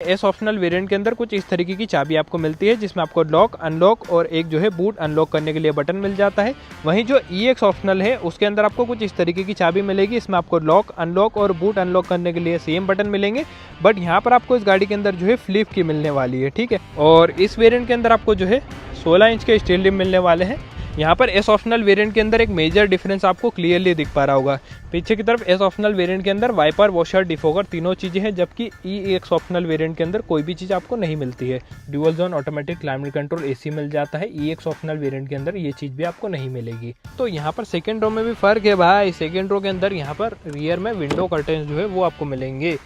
S optional variant के अंदर कुछ इस तरीके की चाबी आपको मिलती है, जिसमें आपको लॉक, अनलॉक और एक जो है बूट अनलॉक करने के लिए बटन मिल जाता है। वहीं जो EX ऑप्शनल है उसके अंदर आपको कुछ इस तरीके की चाबी मिलेगी, इसमें आपको लॉक, अनलॉक और बूट अनलॉक करने के लिए सेम बटन मिलेंगे, बट यहाँ पर आपको इस गाड़ी के अंदर जो है फ्लिप की मिलने वाली है। ठीक है, और इस वेरिएंट के अंदर आपको जो है 16 इंच के स्टील रिम मिलने वाले हैं। यहाँ पर एस ऑप्शनल वेरिएंट के अंदर एक मेजर डिफरेंस आपको क्लियरली दिख पा रहा होगा। पीछे की तरफ एस ऑप्शनल वेरिएंट के अंदर वाइपर, वॉशर, डिफोगर तीनों चीज़ें हैं, जबकि EX ऑप्शनल वेरिएंट के अंदर कोई भी चीज़ आपको नहीं मिलती है। Dual zone automatic climate control AC मिल जाता है, EX ऑप्शनल वेरिएंट के अंदर ये चीज़ भी आपको नहीं मिलेगी। तो यहाँ पर सेकेंड रो में भी फ़र्क है भाई। सेकेंड रो के अंदर यहाँ पर रियर में विंडो कर्टेंस जो है वो आपको मिलेंगे।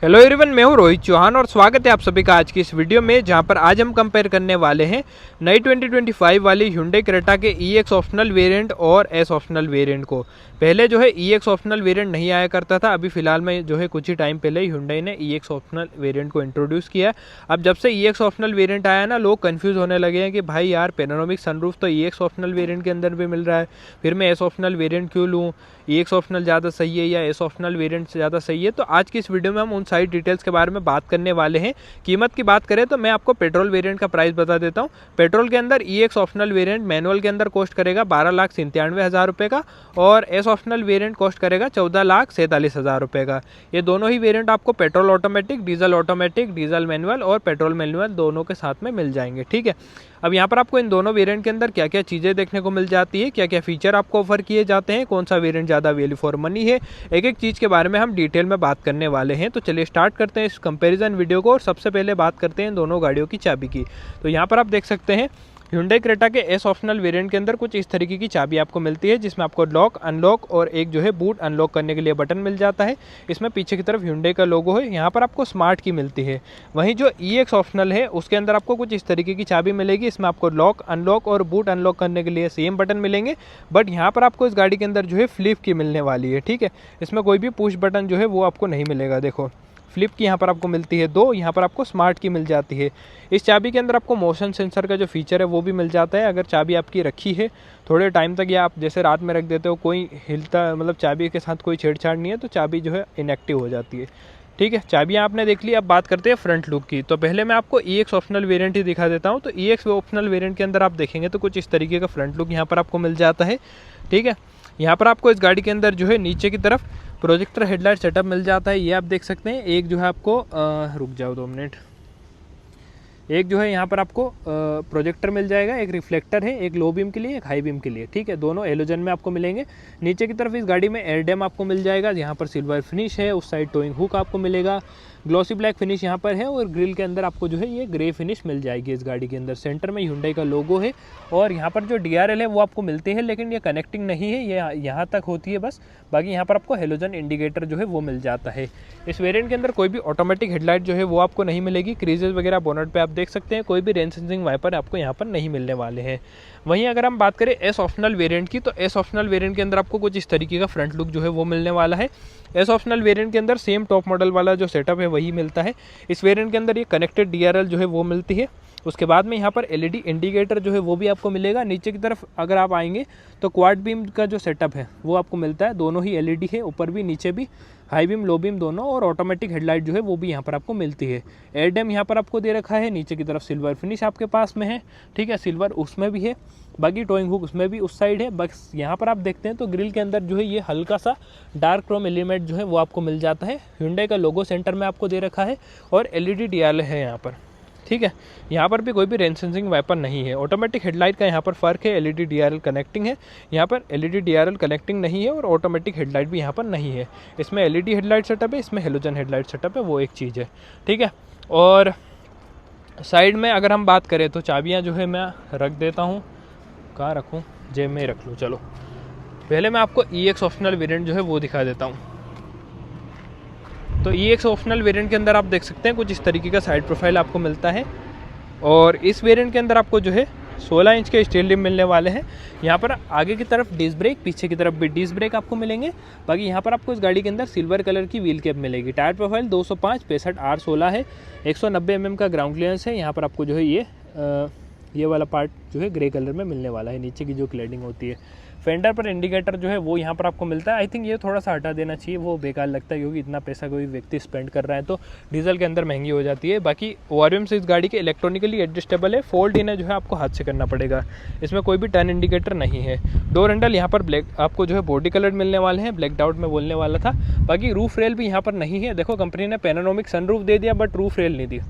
हेलो एवरीवन, मैं हूं रोहित चौहान और स्वागत है आप सभी का आज की इस वीडियो में, जहां पर आज हम कंपेयर करने वाले हैं नई 2025 वाली Hyundai Creta के EX ऑप्शनल वेरिएंट और S ऑप्शनल वेरिएंट को। पहले जो है EX ऑप्शनल वेरिएंट नहीं आया करता था, अभी फिलहाल में जो है कुछ ही टाइम पहले ही Hyundai ने EX ऑप्शनल वेरिएंट को इंट्रोड्यूस किया। अब जब से EX ऑप्शनल वेरिएंट आया ना, लोग कंफ्यूज होने लगे हैं कि भाई यार पैनोरामिक सनरूफ तो EX ऑप्शनल वेरिएंट के अंदर भी मिल रहा है, फिर मैं S ऑप्शनल वेरिएंट क्यों लूँ, EX ऑप्शनल ज़्यादा सही है या S ऑप्शनल वेरिएंट से ज़्यादा सही है। तो आज की इस वीडियो में हम उन सारी डिटेल्स के बारे में बात करने वाले हैं। कीमत की बात करें तो मैं आपको पेट्रोल वेरिएंट का प्राइस बता देता हूँ। पेट्रोल के अंदर EX ऑप्शनल वेरिएंट मैनुअल के अंदर कॉस्ट करेगा 12,97,000 रुपये का, और S ऑप्शनल वेरिएंट कॉस्ट करेगा 14,47,000 रुपये का। ये दोनों ही वेरिएंट आपको पेट्रोल ऑटोमेटिक, डीजल मैनुअल और पेट्रोल मैनुअल दोनों के साथ में मिल जाएंगे। ठीक है, अब यहाँ पर आपको इन दोनों वेरिएंट के अंदर क्या क्या चीज़ें देखने को मिल जाती है, क्या क्या फीचर आपको ऑफर किए जाते हैं, कौन सा वेरिएंट ज़्यादा वैल्यू फॉर मनी है, एक एक चीज़ के बारे में हम डिटेल में बात करने वाले हैं। तो चलिए स्टार्ट करते हैं इस कंपैरिजन वीडियो को, और सबसे पहले बात करते हैं दोनों गाड़ियों की चाबी की। तो यहाँ पर आप देख सकते हैं Hyundai Creta के S ऑप्शनल वेरिएंट के अंदर कुछ इस तरीके की चाबी आपको मिलती है, जिसमें आपको लॉक, अनलॉक और एक जो है बूट अनलॉक करने के लिए बटन मिल जाता है। इसमें पीछे की तरफ Hyundai का लोगो है। यहाँ पर आपको स्मार्ट की मिलती है। वहीं जो EX ऑप्शनल है उसके अंदर आपको कुछ इस तरीके की चाबी मिलेगी, इसमें आपको लॉक, अनलॉक और बूट अनलॉक करने के लिए सेम बटन मिलेंगे, बट यहाँ पर आपको इस गाड़ी के अंदर जो है फ्लिप की मिलने वाली है। ठीक है, इसमें कोई भी पुश बटन जो है वो आपको नहीं मिलेगा। देखो, फ्लिप की यहाँ पर आपको मिलती है 2, यहाँ पर आपको स्मार्ट की मिल जाती है। इस चाबी के अंदर आपको मोशन सेंसर का जो फीचर है वो भी मिल जाता है। अगर चाबी आपकी रखी है थोड़े टाइम तक, या आप जैसे रात में रख देते हो, कोई हिलता मतलब चाबी के साथ कोई छेड़छाड़ नहीं है, तो चाबी जो है इनएक्टिव हो जाती है। ठीक है, चाबियाँ आपने देख ली। अब बात करते हैं फ्रंट लुक की। तो पहले मैं आपको EX ऑप्शनल वेरिएंट ही दिखा देता हूँ। तो EX ऑप्शनल वेरिएंट के अंदर आप देखेंगे तो कुछ इस तरीके का फ्रंट लुक यहाँ पर आपको मिल जाता है। ठीक है, यहाँ पर आपको इस गाड़ी के अंदर जो है नीचे की तरफ प्रोजेक्टर हेडलाइट सेटअप मिल जाता है। ये आप देख सकते हैं। एक जो है आपको रुक जाओ 2 मिनट, एक जो है यहाँ पर आपको प्रोजेक्टर मिल जाएगा, एक रिफ्लेक्टर है, एक लो बीम के लिए, एक हाई बीम के लिए। ठीक है, दोनों एलोजन में आपको मिलेंगे। नीचे की तरफ इस गाड़ी में एयर डैम आपको मिल जाएगा, यहाँ पर सिल्वर फिनिश है। उस साइड टोइंग हुक आपको मिलेगा, ग्लॉसी ब्लैक फिनिश यहाँ पर है, और ग्रिल के अंदर आपको जो है ये ग्रे फिनिश मिल जाएगी इस गाड़ी के अंदर। सेंटर में Hyundai का लोगो है, और यहाँ पर जो DRL है वो आपको मिलते हैं, लेकिन ये कनेक्टिंग नहीं है, ये यहाँ तक होती है बस। बाकी यहाँ पर आपको हेलोजन इंडिकेटर जो है वो मिल जाता है। इस वेरिएंट के अंदर कोई भी ऑटोमेटिक हेडलाइट जो है वो आपको नहीं मिलेगी। क्रीजेस वगैरह बोनट पे आप देख सकते हैं, कोई भी रेन सेंसिंग वाइपर आपको यहाँ पर नहीं मिलने वाले हैं। वहीं अगर हम बात करें S ऑप्शनल वेरिएंट की, तो S ऑप्शनल वेरिएंट के अंदर आपको कुछ इस तरीके का फ्रंट लुक जो है वो मिलने वाला है। S ऑप्शनल वेरिएंट के अंदर सेम टॉप मॉडल वाला जो सेटअप है वही मिलता है। इस वेरिएंट के अंदर ये कनेक्टेड DRL जो है वो मिलती है। उसके बाद में यहाँ पर LED इंडिकेटर जो है वो भी आपको मिलेगा। नीचे की तरफ अगर आप आएंगे तो क्वाड बीम का जो सेटअप है वो आपको मिलता है। दोनों ही LED है, ऊपर भी नीचे भी, हाई बीम लो बीम दोनों, और ऑटोमेटिक हेडलाइट जो है वो भी यहाँ पर आपको मिलती है। एयर डैम यहाँ पर आपको दे रखा है। नीचे की तरफ सिल्वर फिनिश आपके पास में है। ठीक है, सिल्वर उसमें भी है, बाकी टोइंग हुक उसमें भी उस साइड है। बस यहाँ पर आप देखते हैं तो ग्रिल के अंदर जो है ये हल्का सा डार्क क्रोम एलिमेंट जो है वो आपको मिल जाता है। Hyundai का लोगो सेंटर में आपको दे रखा है, और LED DRL है यहाँ पर। ठीक है, यहाँ पर भी कोई भी रेन सेंसिंग वाइपर नहीं है। ऑटोमेटिक हेडलाइट का यहाँ पर फ़र्क है, LED DRL कनेक्टिंग है, यहाँ पर LED DRL कनेक्टिंग नहीं है, और ऑटोमेटिक हेडलाइट भी यहाँ पर नहीं है। इसमें LED हेडलाइट सेटअप है, इसमें हेलोजन हेडलाइट सेटअप है, वो एक चीज़ है। ठीक है, और साइड में अगर हम बात करें तो चाबियाँ जो है मैं रख देता हूँ, कहाँ रखूँ, जेब में रख लूँ। चलो पहले मैं आपको EX ऑप्शनल वेरिएंट जो है वो दिखा देता हूँ। तो EX ऑप्शनल वेरिएंट के अंदर आप देख सकते हैं कुछ इस तरीके का साइड प्रोफाइल आपको मिलता है, और इस वेरिएंट के अंदर आपको जो है 16 इंच के स्टील रिम मिलने वाले हैं। यहाँ पर आगे की तरफ डिस्क ब्रेक, पीछे की तरफ भी डिस्क ब्रेक आपको मिलेंगे। बाकी यहाँ पर आपको इस गाड़ी के अंदर सिल्वर कलर की व्हील कैप मिलेगी। टायर प्रोफाइल 205 65 R16 है, 190 mm का ग्राउंड क्लियरेंस है। यहाँ पर आपको जो है ये वाला पार्ट जो है ग्रे कलर में मिलने वाला है, नीचे की जो क्लैडिंग होती है। फेंडर पर इंडिकेटर जो है वो यहाँ पर आपको मिलता है। आई थिंक ये थोड़ा सा हटा देना चाहिए, वो बेकार लगता है क्योंकि इतना पैसा कोई व्यक्ति स्पेंड कर रहा है तो डीजल के अंदर महंगी हो जाती है। बाकी ORVM से इस गाड़ी के इलेक्ट्रॉनिकली एडजस्टेबल है, फोल्ड इन जो है आपको हाथ से करना पड़ेगा। इसमें कोई भी टर्न इंडिकेटर नहीं है। डोर हैंडल यहाँ पर ब्लैक आपको जो है बॉडी कलर मिलने वाले हैं, ब्लैक डाउट में बोलने वाला था। बाकी रूफ रेल भी यहाँ पर नहीं है, देखो कंपनी ने पैनोरामिक सनरूफ दे दिया बट रूफ रेल नहीं दी,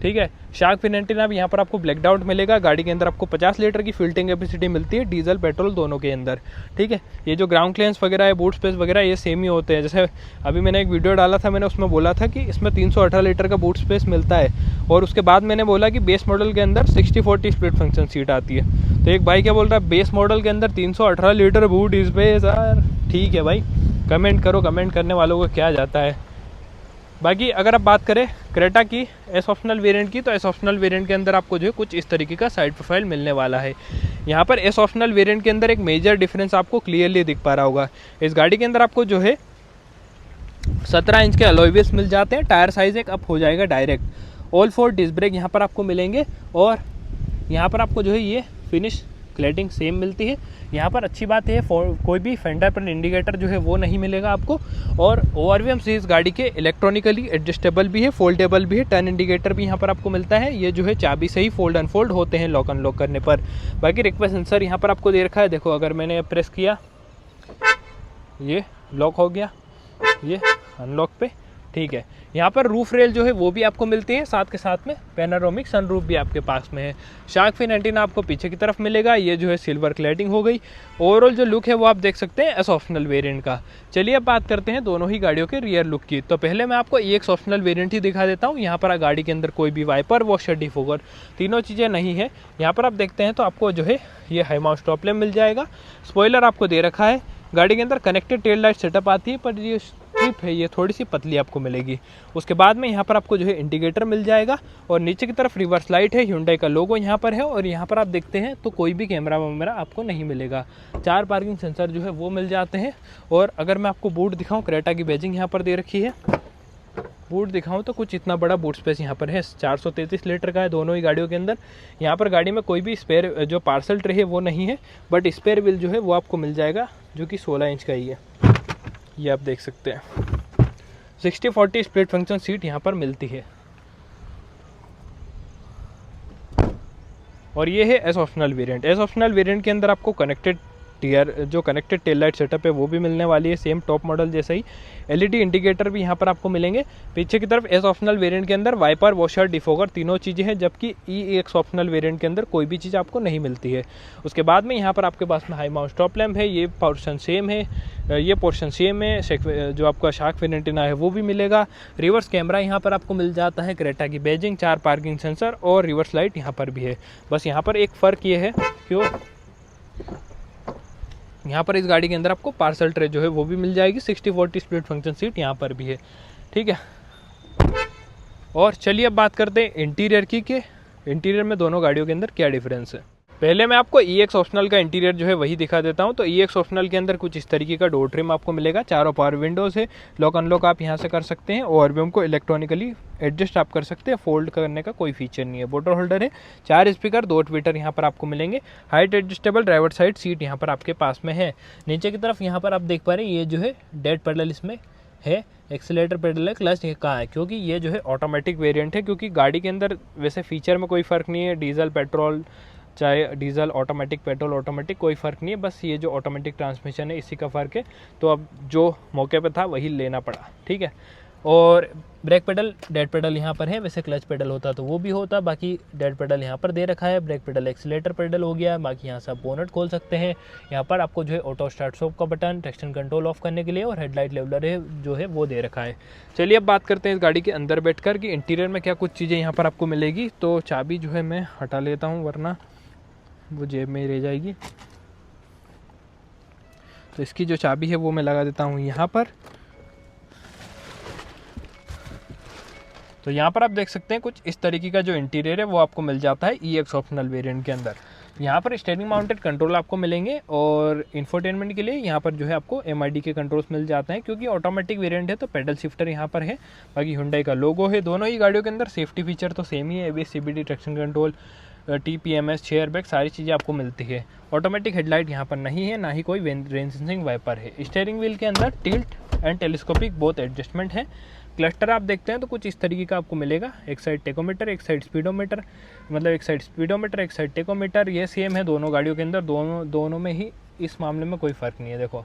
ठीक है। शार्क फिन एंटीना भी यहाँ पर आपको ब्लैक डाउट मिलेगा। गाड़ी के अंदर आपको 50 लीटर की फिल्टिंग कैपेसिटी मिलती है, डीजल पेट्रोल दोनों के अंदर, ठीक है। ये जो ग्राउंड क्लियरेंस वगैरह है, बूट स्पेस वगैरह ये सेम ही होते हैं। जैसे अभी मैंने एक वीडियो डाला था, मैंने उसमें बोला था कि इसमें 318 लीटर का बूट स्पेस मिलता है, और उसके बाद मैंने बोला कि बेस मॉडल के अंदर 60-40 स्प्लिट फंक्शन सीट आती है। तो एक भाई क्या बोल रहा है, बेस मॉडल के अंदर 318 लीटर बूट स्पेस। यार ठीक है भाई, कमेंट करो, कमेंट करने वालों को क्या जाता है। बाकी अगर आप बात करें क्रेटा की एस ऑप्शनल वेरिएंट की, तो एस ऑप्शनल वेरिएंट के अंदर आपको जो है कुछ इस तरीके का साइड प्रोफाइल मिलने वाला है। यहाँ पर एस ऑप्शनल वेरिएंट के अंदर एक मेजर डिफरेंस आपको क्लियरली दिख पा रहा होगा। इस गाड़ी के अंदर आपको जो है 17 इंच के अलॉय व्हील्स मिल जाते हैं, टायर साइज एक अप हो जाएगा डायरेक्ट। ऑल 4 डिस्क ब्रेक यहाँ पर आपको मिलेंगे, और यहाँ पर आपको जो है ये फिनिश क्लैडिंग सेम मिलती है। यहाँ पर अच्छी बात है कोई भी फेंडर पर इंडिकेटर जो है वो नहीं मिलेगा आपको। और ORVM से इस गाड़ी के इलेक्ट्रॉनिकली एडजस्टेबल भी है, फोल्डेबल भी है, टर्न इंडिकेटर भी यहाँ पर आपको मिलता है। ये जो है चाबी से ही फोल्ड अनफोल्ड होते हैं लॉक अनलॉक करने पर। बाकी रिक्वेस्ट सेंसर यहाँ पर आपको दे रखा है, देखो अगर मैंने प्रेस किया ये लॉक हो गया, ये अनलॉक पे, ठीक है। यहाँ पर रूफ रेल जो है वो भी आपको मिलती है, साथ के साथ में पैनोरामिक सनरूफ भी आपके पास में है। शार्क फिन एंटीना आपको पीछे की तरफ मिलेगा, ये जो है सिल्वर क्लैडिंग हो गई। ओवरऑल जो लुक है वो आप देख सकते हैं एस ऑप्शनल वेरिएंट का। चलिए अब बात करते हैं दोनों ही गाड़ियों के रियर लुक की। तो पहले मैं आपको EX ऑप्शनल वेरिएंट ही दिखा देता हूँ। यहाँ पर गाड़ी के अंदर कोई भी वाइपर, वॉशर, डिफोगर तीनों चीज़ें नहीं है। यहाँ पर आप देखते हैं तो आपको जो है ये हाई माउंट स्टॉप लैम्प मिल जाएगा, स्पॉइलर आपको दे रखा है। गाड़ी के अंदर कनेक्टेड टेल लाइट सेटअप आती है, पर ये स्ट्रिप है ये थोड़ी सी पतली आपको मिलेगी। उसके बाद में यहाँ पर आपको जो है इंडिकेटर मिल जाएगा, और नीचे की तरफ रिवर्स लाइट है, Hyundai का लोगो यहाँ पर है। और यहाँ पर आप देखते हैं तो कोई भी कैमरा वैमरा आपको नहीं मिलेगा। 4 पार्किंग सेंसर जो है वो मिल जाते हैं। और अगर मैं आपको बूट दिखाऊँ, क्रेटा की बैजिंग यहाँ पर दे रखी है, बूट दिखाऊं तो कुछ इतना बड़ा बूट स्पेस यहाँ पर है, 433 लीटर का है दोनों ही गाड़ियों के अंदर। यहाँ पर गाड़ी में कोई भी स्पेयर जो पार्सल ट्रे है वो नहीं है, बट स्पेयर व्हील जो है वो आपको मिल जाएगा, जो कि 16 इंच का ही है, ये आप देख सकते हैं। 60-40 स्प्लिट फंक्शन सीट यहाँ पर मिलती है। और ये है S optional variant. S optional variant के अंदर आपको कनेक्टेड टेल लाइट सेटअप है वो भी मिलने वाली है, सेम टॉप मॉडल जैसा ही। LED इंडिकेटर भी यहाँ पर आपको मिलेंगे। पीछे की तरफ एस ऑप्शनल वेरिएंट के अंदर वाइपर, वॉशर, डिफोगर तीनों चीज़ें हैं, जबकि EX ऑप्शनल वेरिएंट के अंदर कोई भी चीज़ आपको नहीं मिलती है। उसके बाद में यहाँ पर आपके पास में हाई माउंट स्टॉप लैम्प है, ये पोर्शन सेम है, ये पोर्शन सेम है। जो आपका शार्क फिन एंटीना है वो भी मिलेगा। रिवर्स कैमरा यहाँ पर आपको मिल जाता है, क्रेटा की बैजिंग, 4 पार्किंग सेंसर और रिवर्स लाइट यहाँ पर भी है। बस यहाँ पर एक फ़र्क ये है क्यों, यहाँ पर इस गाड़ी के अंदर आपको पार्सल ट्रे जो है वो भी मिल जाएगी। 60-40 स्प्लिट फंक्शन सीट यहाँ पर भी है, ठीक है। और चलिए अब बात करते हैं इंटीरियर की, कि इंटीरियर में दोनों गाड़ियों के अंदर क्या डिफरेंस है। पहले मैं आपको EX ऑप्शनल का इंटीरियर जो है वही दिखा देता हूं। तो EX ऑप्शनल के अंदर कुछ इस तरीके का डोर ट्रिम आपको मिलेगा, चारों पावर विंडोज़ है, लॉक अनलॉक आप यहां से कर सकते हैं, ORVM को इलेक्ट्रॉनिकली एडजस्ट आप कर सकते हैं, फोल्ड करने का कोई फीचर नहीं है। बोटल होल्डर है, 4 स्पीकर, 2 ट्विटर यहाँ पर आपको मिलेंगे। Height adjustable driver side seat यहाँ पर आपके पास में है। नीचे की तरफ यहाँ पर आप देख पा रहे हैं ये जो है डेड पेडल इसमें है, एक्सीलेटर पेडल है, क्लच कहाँ है, क्योंकि ये जो है ऑटोमेटिक वेरिएंट है। क्योंकि गाड़ी के अंदर वैसे फीचर में कोई फ़र्क नहीं है, डीजल पेट्रोल, चाहे डीजल ऑटोमेटिक, पेट्रोल ऑटोमेटिक, कोई फ़र्क नहीं है, बस ये जो ऑटोमेटिक ट्रांसमिशन है इसी का फ़र्क है। तो अब जो मौके पे था वही लेना पड़ा, ठीक है। और ब्रेक पेडल, डेड पेडल यहाँ पर है, वैसे क्लच पेडल होता तो वो भी होता, बाकी डेड पेडल यहाँ पर दे रखा है। ब्रेक पेडल एक्सीलेटर पेडल हो गया, बाकी यहाँ से आप बोनट खोल सकते हैं। यहाँ पर आपको जो है ऑटो स्टार्ट स्टॉप का बटन, ट्रैक्शन कंट्रोल ऑफ करने के लिए, और हेडलाइट लेवलर है जो है वो दे रखा है। चलिए अब बात करते हैं इस गाड़ी के अंदर बैठकर कि इंटीरियर में क्या कुछ चीज़ें यहाँ पर आपको मिलेगी। तो चाबी जो है मैं हटा लेता हूँ, वरना वो जेब में ही रह जाएगी। तो इसकी जो चाबी है वो मैं लगा देता हूँ यहाँ पर। तो यहाँ पर आप देख सकते हैं कुछ इस तरीके का जो इंटीरियर है वो आपको मिल जाता है EX ऑप्शनल वेरिएंट के अंदर। यहाँ पर स्टीयरिंग माउंटेड कंट्रोल आपको मिलेंगे, और इंफोटेनमेंट के लिए यहाँ पर जो है आपको MID के कंट्रोल्स मिल जाते हैं। क्योंकि ऑटोमेटिक वेरिएंट है तो पेडल शिफ्टर यहाँ पर है। बाकी Hyundai का लोगो है दोनों ही गाड़ियों के अंदर। सेफ्टी फीचर तो सेम ही है, ABS CBD, traction control, TPMS, 6 airbag, सारी चीज़ें आपको मिलती है। ऑटोमेटिक हेडलाइट यहाँ पर नहीं है, ना ही कोई रेन सेंसिंग वाइपर है। स्टीयरिंग व्हील के अंदर tilt and telescopic both adjustment है। क्लस्टर आप देखते हैं तो कुछ इस तरीके का आपको मिलेगा, एक साइड टेकोमीटर, एक साइड स्पीडोमीटर, मतलब एक साइड स्पीडोमीटर एक साइड टेकोमीटर। ये सेम है दोनों गाड़ियों के अंदर, दोनों में ही इस मामले में कोई फ़र्क नहीं है। देखो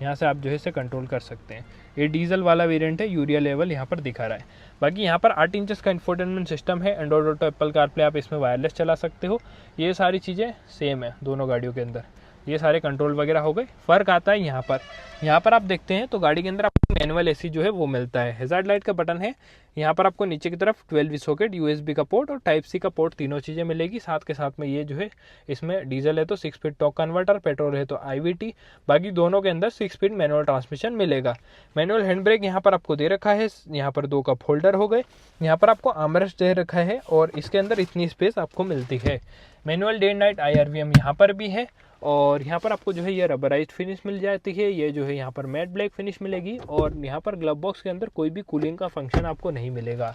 यहाँ से आप जो है इसे कंट्रोल कर सकते हैं। ये डीजल वाला वेरिएंट है, यूरिया लेवल यहाँ पर दिखा रहा है। बाकी यहाँ पर 8 इंचेस का इंफोटेनमेंट सिस्टम है, एंड्रॉइड ऑटो, एप्पल कारप्ले, आप इसमें वायरलेस चला सकते हो। ये सारी चीज़ें सेम है दोनों गाड़ियों के अंदर। ये सारे कंट्रोल वगैरह हो गए। फ़र्क आता है यहाँ पर आप देखते हैं तो गाड़ी के अंदर आपको मैनुअल AC जो है वो मिलता है। हैजार्ड लाइट का बटन है। यहाँ पर आपको नीचे की तरफ 12V सॉकेट, USB का पोर्ट और टाइप C का पोर्ट, तीनों चीज़ें मिलेगी। साथ के साथ में ये जो है इसमें डीजल है तो 6 स्पीड टॉर्क कन्वर्टर, पेट्रोल है तो IVT। बाकी दोनों के अंदर 6 स्पीड मैनुअल ट्रांसमिशन मिलेगा। मैनुअल हैंड ब्रेक यहाँ पर आपको दे रखा है। यहाँ पर 2 कप होल्डर हो गए। यहाँ पर आपको आर्मरेस्ट दे रखा है और इसके अंदर इतनी स्पेस आपको मिलती है। Manual day and night IRVM यहाँ पर भी है। और यहाँ पर आपको जो है ये रबराइज्ड फिनिश मिल जाती है। ये जो है यहाँ पर मैट ब्लैक फिनिश मिलेगी। और यहाँ पर ग्लव बॉक्स के अंदर कोई भी कूलिंग का फंक्शन आपको नहीं मिलेगा,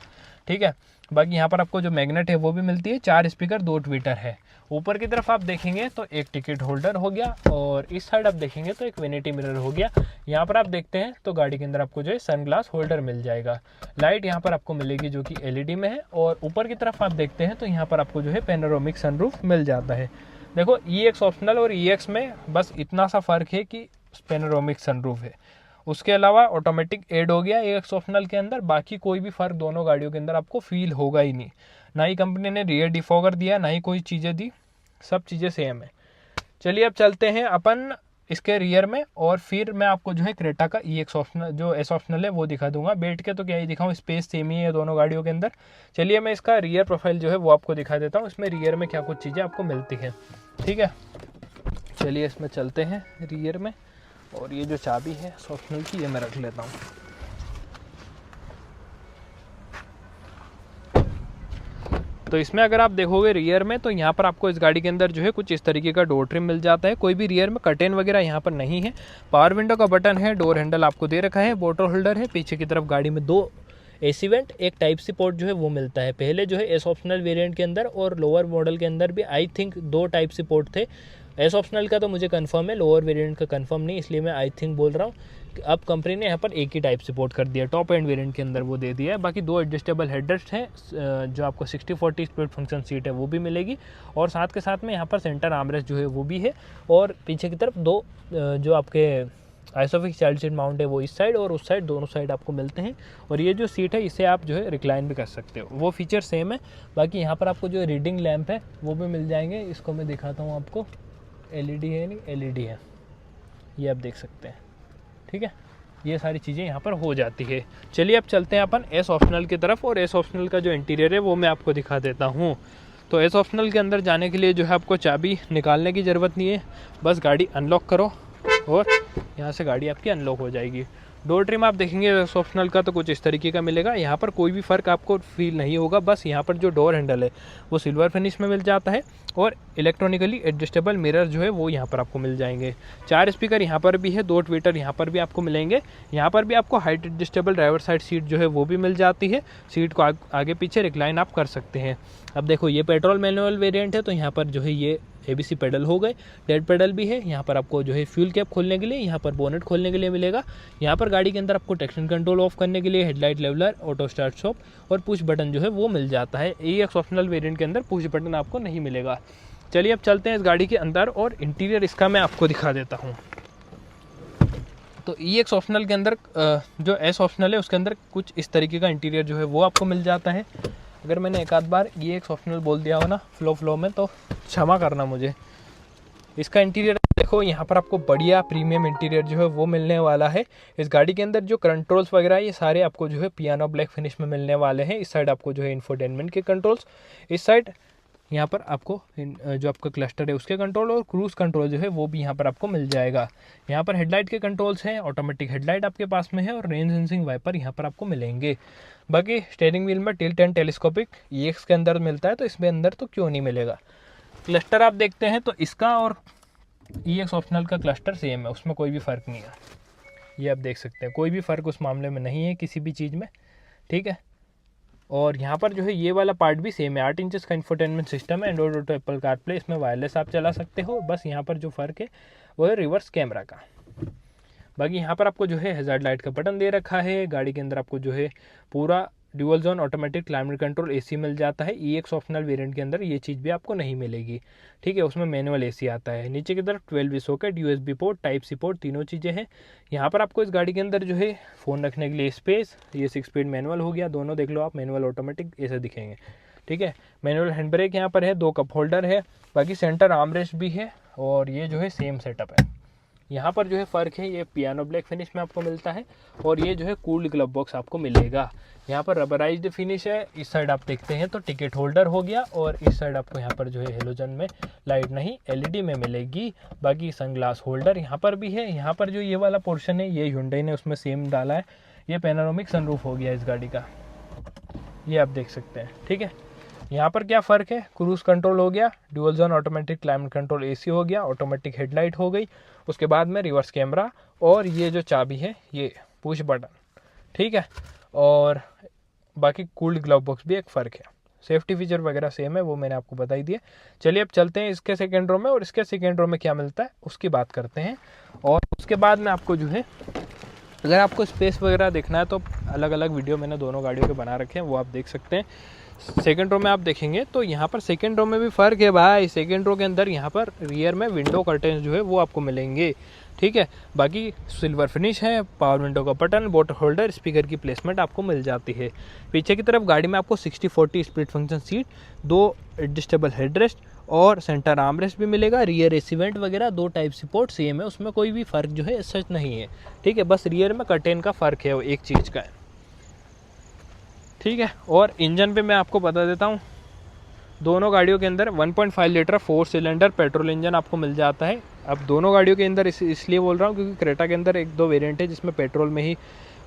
ठीक है। बाकी यहाँ पर आपको जो मैग्नेट है वो भी मिलती है। 4 स्पीकर, 2 ट्विटर है। ऊपर की तरफ आप देखेंगे तो एक टिकट होल्डर हो गया और इस साइड आप देखेंगे तो एक वेनिटी मिरर हो गया। यहाँ पर आप देखते हैं तो गाड़ी के अंदर आपको जो है सनग्लास होल्डर मिल जाएगा। लाइट यहाँ पर आपको मिलेगी जो कि LED में है। और ऊपर की तरफ आप देखते हैं तो यहाँ पर आपको जो है पैनोरामिक सनरूफ मिल जाता है। देखो EX ऑप्शनल और EX में बस इतना सा फ़र्क है कि पैनोरामिक सनरूफ है, उसके अलावा ऑटोमेटिक ऐड हो गया EX ऑप्शनल के अंदर। बाकी कोई भी फ़र्क दोनों गाड़ियों के अंदर आपको फील होगा ही नहीं। ना ही कंपनी ने रियर डिफॉगर दिया, ना ही कोई चीज़ें दी, सब चीज़ें सेम है। चलिए अब चलते हैं अपन इसके रियर में और फिर मैं आपको जो है क्रेटा का EX ऑप्शनल जो S ऑप्शनल है वो दिखा दूंगा। बैठ के तो क्या ही दिखाऊं, स्पेस सेम ही है दोनों गाड़ियों के अंदर। चलिए मैं इसका रियर प्रोफाइल जो है वो आपको दिखा देता हूँ, इसमें रियर में क्या कुछ चीज़ें आपको मिलती हैं, ठीक है। चलिए इसमें चलते हैं रियर में। और ये जो चाबी है ऑप्शनल की, ये मैं रख लेता हूँ। तो इसमें अगर आप देखोगे रियर में तो यहाँ पर आपको इस गाड़ी के अंदर जो है कुछ इस तरीके का डोर ट्रिम मिल जाता है। कोई भी रियर में कर्टेन वगैरह यहाँ पर नहीं है। पावर विंडो का बटन है, डोर हैंडल आपको दे रखा है, बोटल होल्डर है। पीछे की तरफ गाड़ी में 2 AC वेंट, एक टाइप C पोर्ट जो है वो मिलता है। पहले जो है S ऑप्शनल वेरिएंट के अंदर और लोअर मॉडल के अंदर भी I think 2 type C port थे। S ऑप्शनल का तो मुझे कंफर्म है, लोअर वेरिएंट का कंफर्म नहीं, इसलिए मैं आई थिंक बोल रहा हूँ। अब कंपनी ने यहाँ पर एक ही टाइप सपोर्ट कर दिया, टॉप एंड वेरिएंट के अंदर वो दे दिया है। बाकी 2 एडजस्टेबल हेडरेस्ट हैं, जो आपको 60/40 स्प्लिट फंक्शन सीट है वो भी मिलेगी। और साथ के साथ में यहाँ पर सेंटर आर्मरेस्ट जो है वो भी है। और पीछे की तरफ 2 जो आपके आइसोफिक्स चाइल्ड सीट माउंट है वो इस साइड और उस साइड, दोनों साइड आपको मिलते हैं। और ये जो सीट है इसे आप जो है रिक्लाइन भी कर सकते हो, वो फीचर सेम है। बाकी यहाँ पर आपको जो रीडिंग लैंप है वो भी मिल जाएंगे। इसको मैं दिखाता हूँ आपको, LED है नहीं, LED है, ये आप देख सकते हैं, ठीक है। ये सारी चीज़ें यहाँ पर हो जाती है। चलिए अब चलते हैं अपन S ऑप्शनल की तरफ और S ऑप्शनल का जो इंटीरियर है वो मैं आपको दिखा देता हूँ। तो S ऑप्शनल के अंदर जाने के लिए जो है आपको चाबी निकालने की ज़रूरत नहीं है, बस गाड़ी अनलॉक करो और यहाँ से गाड़ी आपकी अनलॉक हो जाएगी। डोर ट्रिम आप देखेंगे S ऑप्शनल का तो कुछ इस तरीके का मिलेगा। यहाँ पर कोई भी फ़र्क आपको फील नहीं होगा, बस यहाँ पर जो डोर हैंडल है वो सिल्वर फिनिश में मिल जाता है। और इलेक्ट्रॉनिकली एडजस्टेबल मिरर जो है वो यहाँ पर आपको मिल जाएंगे। 4 स्पीकर यहाँ पर भी है, 2 ट्विटर यहाँ पर भी आपको मिलेंगे। यहाँ पर भी आपको height adjustable driver side seat जो है वो भी मिल जाती है। सीट को आगे पीछे रिक्लाइन आप कर सकते हैं। अब देखो ये पेट्रोल मैनुअल वेरिएंट है तो यहाँ पर जो है ये ABC पेडल हो गए, डेड पेडल भी है। यहाँ पर आपको जो है फ्यूल कैप खोलने के लिए, यहाँ पर बोनेट खोलने के लिए मिलेगा। यहाँ पर गाड़ी के अंदर आपको ट्रैक्शन कंट्रोल ऑफ करने के लिए headlight leveller, auto start stop और पुश बटन जो है वो मिल जाता है। EX ऑप्शनल वेरिएंट के अंदर पुश बटन आपको नहीं मिलेगा। चलिए अब चलते हैं इस गाड़ी के अंदर और इंटीरियर इसका मैं आपको दिखा देता हूँ। तो EX ऑप्शनल के अंदर जो S ऑप्शनल है उसके अंदर कुछ इस तरीके का इंटीरियर जो है वो आपको मिल जाता है। अगर मैंने एक आध बार EX ऑप्शनल बोल दिया हो ना फ्लो में तो क्षमा करना मुझे। इसका इंटीरियर देखो, यहाँ पर आपको बढ़िया प्रीमियम इंटीरियर जो है वो मिलने वाला है। इस गाड़ी के अंदर जो कंट्रोल्स वगैरह ये सारे आपको जो है पियानो ब्लैक फिनिश में मिलने वाले हैं। इस साइड आपको जो है इंफोटेनमेंट के कंट्रोल्स, इस साइड यहाँ पर आपको जो आपका क्लस्टर है उसके कंट्रोल और क्रूज़ कंट्रोल जो है वो भी यहाँ पर आपको मिल जाएगा। यहाँ पर हेडलाइट के कंट्रोल्स हैं, ऑटोमेटिक हेडलाइट आपके पास में है और रेन सेंसिंग वाइपर यहाँ पर आपको मिलेंगे। बाकी स्टीयरिंग व्हील में टिल्ट एंड टेलीस्कोपिक EX के अंदर मिलता है तो इसमें अंदर तो क्यों नहीं मिलेगा। क्लस्टर आप देखते हैं तो इसका और EX ऑप्शनल का क्लस्टर सेम है, उसमें कोई भी फ़र्क नहीं है। ये आप देख सकते हैं, कोई भी फ़र्क उस मामले में नहीं है किसी भी चीज़ में, ठीक है। और यहाँ पर जो है ये वाला पार्ट भी सेम है, 8 इंचेस का इंफोटेनमेंट सिस्टम है, एंड्रॉइड ऑटो, एप्पल कारप्ले, इसमें वायरलेस आप चला सकते हो। बस यहाँ पर जो फ़र्क है वो है रिवर्स कैमरा का। बाकी यहाँ पर आपको जो है हैजार्ड लाइट का बटन दे रखा है। गाड़ी के अंदर आपको जो है पूरा dual zone automatic climate control AC मिल जाता है। EX ऑप्शनल वेरिएंट के अंदर ये चीज़ भी आपको नहीं मिलेगी, ठीक है। उसमें मैनुअल एसी आता है। नीचे की तरफ 12V socket, USB port, type C port, तीनों चीज़ें हैं। यहाँ पर आपको इस गाड़ी के अंदर जो है फ़ोन रखने के लिए स्पेस, ये 6 स्पीड मैनुअल हो गया, दोनों देख लो आप, मैनुअल ऑटोमेटिक ऐसे दिखेंगे, ठीक है। मैनुअल हैंड ब्रेक यहाँ पर है, 2 कप होल्डर है, बाकी सेंटर आर्मरेस्ट भी है और ये जो है सेम सेटअप है। यहाँ पर जो है फ़र्क है, ये पियानो ब्लैक फिनिश में आपको मिलता है और ये जो है कूल्ड ग्लव बॉक्स आपको मिलेगा। यहाँ पर रबराइज्ड फिनिश है। इस साइड आप देखते हैं तो टिकट होल्डर हो गया और इस साइड आपको यहाँ पर जो है हेलोजन में लाइट नहीं LED में मिलेगी। बाकी सनग्लास होल्डर यहाँ पर भी है। यहाँ पर जो ये वाला पोर्शन है ये Hyundai ने उसमें सेम डाला है। ये पैनोरामिक सनरूफ हो गया इस गाड़ी का, ये आप देख सकते हैं, ठीक है। यहाँ पर क्या फ़र्क है, क्रूज़ कंट्रोल हो गया, dual zone automatic climate control AC हो गया, ऑटोमेटिक हेडलाइट हो गई, उसके बाद में रिवर्स कैमरा और ये जो चाबी है ये पुश बटन, ठीक है। और बाकी कूल्ड ग्लव बॉक्स भी एक फ़र्क है। सेफ्टी फीचर वगैरह सेम है, वो मैंने आपको बता ही दिया। चलिए अब चलते हैं इसके सेकेंड रो में और इसके सेकेंड रो में क्या मिलता है उसकी बात करते हैं। और उसके बाद में आपको जो है, अगर आपको स्पेस वगैरह देखना है तो अलग अलग वीडियो मैंने दोनों गाड़ियों के बना रखे हैं, वो आप देख सकते हैं। सेकेंड रो में आप देखेंगे तो यहाँ पर सेकेंड रो में भी फ़र्क है भाई। सेकेंड रो के अंदर यहाँ पर रियर में विंडो कर्टेन जो है वो आपको मिलेंगे, ठीक है। बाकी सिल्वर फिनिश है, पावर विंडो का बटन, बोट होल्डर, स्पीकर की प्लेसमेंट आपको मिल जाती है। पीछे की तरफ गाड़ी में आपको 60/40 split function seat, 2 adjustable headrest और सेंटर आर्मरेस्ट भी मिलेगा। रियर एसी वेंट वगैरह 2 टाइप सी पोर्ट सेम है, उसमें कोई भी फ़र्क जो है सच नहीं है, ठीक है। बस रियर में कर्टेन का फ़र्क है, वो एक चीज़ का है, ठीक है। और इंजन पे मैं आपको बता देता हूँ, दोनों गाड़ियों के अंदर 1.5 लीटर 4 सिलेंडर पेट्रोल इंजन आपको मिल जाता है। अब दोनों गाड़ियों के अंदर इसलिए बोल रहा हूँ क्योंकि क्रेटा के अंदर 1-2 वेरिएंट है जिसमें पेट्रोल में ही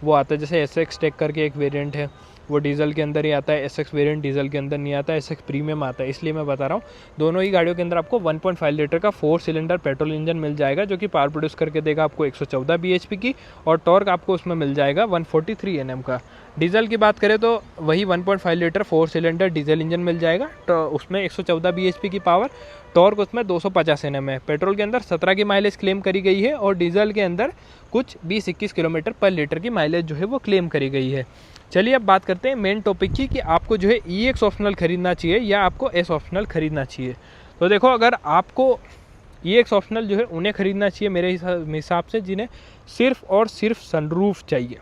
वो आता है, जैसे SX टेक करके एक वेरिएंट है, वो डीजल के अंदर ही आता है। SX वेरिएंट डीजल के अंदर नहीं आता है, SX प्रीमियम आता है। इसलिए मैं बता रहा हूँ दोनों ही गाड़ियों के अंदर आपको 1.5 लीटर का 4 सिलेंडर पेट्रोल इंजन मिल जाएगा, जो कि पावर प्रोड्यूस करके देगा आपको 114 bhp की, और टॉर्क आपको उसमें मिल जाएगा 143 Nm का। डीजल की बात करें तो वही 1.5 लीटर 4 सिलेंडर डीजल इंजन मिल जाएगा, तो उसमें 114 bhp की पावर, टॉर्क उसमें 250 Nm है। पेट्रोल के अंदर 17 की माइलेज क्लेम करी गई है और डीजल के अंदर कुछ 20-21 किलोमीटर पर लीटर की माइलेज जो है वो क्लेम करी गई है। चलिए अब बात करते हैं मेन टॉपिक की कि आपको जो है EX ऑप्शनल खरीदना चाहिए या आपको S ऑप्शनल खरीदना चाहिए। तो देखो, अगर आपको EX ऑप्शनल जो है उन्हें खरीदना चाहिए मेरे हिसाब से जिन्हें सिर्फ और सिर्फ सनरूफ चाहिए।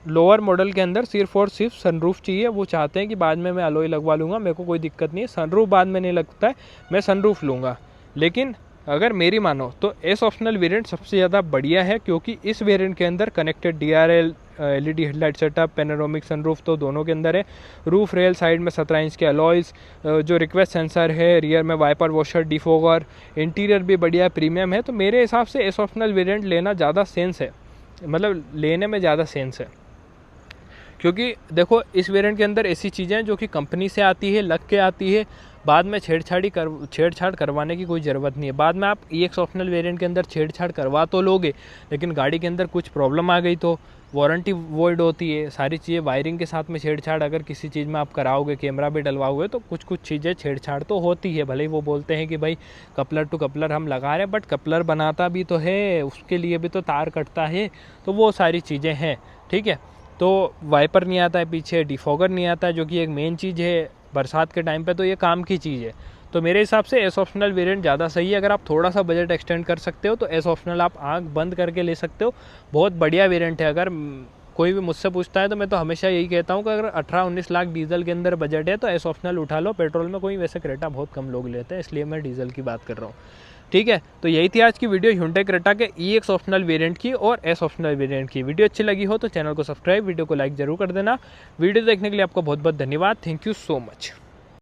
लोअर मॉडल के अंदर सिर्फ और सिर्फ सनरूफ चाहिए। वो चाहते हैं कि बाद में मैं अलॉय लगवा लूँगा, मेरे को कोई दिक्कत नहीं है, सनरूफ बाद में नहीं लगता है, मैं सनरूफ लूँगा। लेकिन अगर मेरी मानो तो S ऑप्शनल वेरिएंट सबसे ज़्यादा बढ़िया है, क्योंकि इस वेरिएंट के अंदर connected DRL, LED headlight setup, panoramic sunroof तो दोनों के अंदर है। रूफ रेल साइड में 17 इंच के अलॉयज़, जो रिक्वेस्ट सेंसर है, रियर में वाइपर वॉशर, डिफोगर, इंटीरियर भी बढ़िया प्रीमियम है। तो मेरे हिसाब से S ऑप्शनल वेरिएंट लेना ज़्यादा सेंस है, मतलब लेने में ज़्यादा सेंस है। क्योंकि देखो, इस वेरिएंट के अंदर ऐसी चीज़ें हैं जो कि कंपनी से आती है, लग के आती है, बाद में छेड़छाड़ करवाने की कोई ज़रूरत नहीं है। बाद में आप EX ऑप्शनल वेरिएंट के अंदर छेड़छाड़ करवा तो लोगे, लेकिन गाड़ी के अंदर कुछ प्रॉब्लम आ गई तो वारंटी वॉइड होती है। सारी चीज़ें वायरिंग के साथ में छेड़छाड़ अगर किसी चीज़ में आप कराओगे, कैमरा भी डलवाओगे, तो कुछ चीज़ें छेड़छाड़ तो होती है। भले ही वो बोलते हैं कि भाई कपलर टू कपलर हम लगा रहे हैं, बट कपलर बनाता भी तो है, उसके लिए भी तो तार कटता है, तो वो सारी चीज़ें हैं, ठीक है। तो वाइपर नहीं आता है पीछे, डिफॉगर नहीं आता है, जो कि एक मेन चीज़ है बरसात के टाइम पे, तो ये काम की चीज़ है। तो मेरे हिसाब से S ऑप्शनल वेरिएंट ज़्यादा सही है। अगर आप थोड़ा सा बजट एक्सटेंड कर सकते हो तो S ऑप्शनल आप आंख बंद करके ले सकते हो, बहुत बढ़िया वेरिएंट है। अगर कोई भी मुझसे पूछता है तो मैं तो हमेशा यही कहता हूँ कि अगर 18-19 लाख डीजल के अंदर बजट है तो S ऑप्शनल उठा लो। पेट्रोल में कोई वैसे क्रेटा बहुत कम लोग लेते हैं, इसलिए मैं डीजल की बात कर रहा हूँ, ठीक है। तो यही थी आज की वीडियो Hyundai क्रेटा के EX ऑप्शनल वेरिएंट की और S ऑप्शनल वेरिएंट की। वीडियो अच्छी लगी हो तो चैनल को सब्सक्राइब, वीडियो को लाइक जरूर कर देना। वीडियो देखने के लिए आपको बहुत बहुत धन्यवाद। Thank you so much.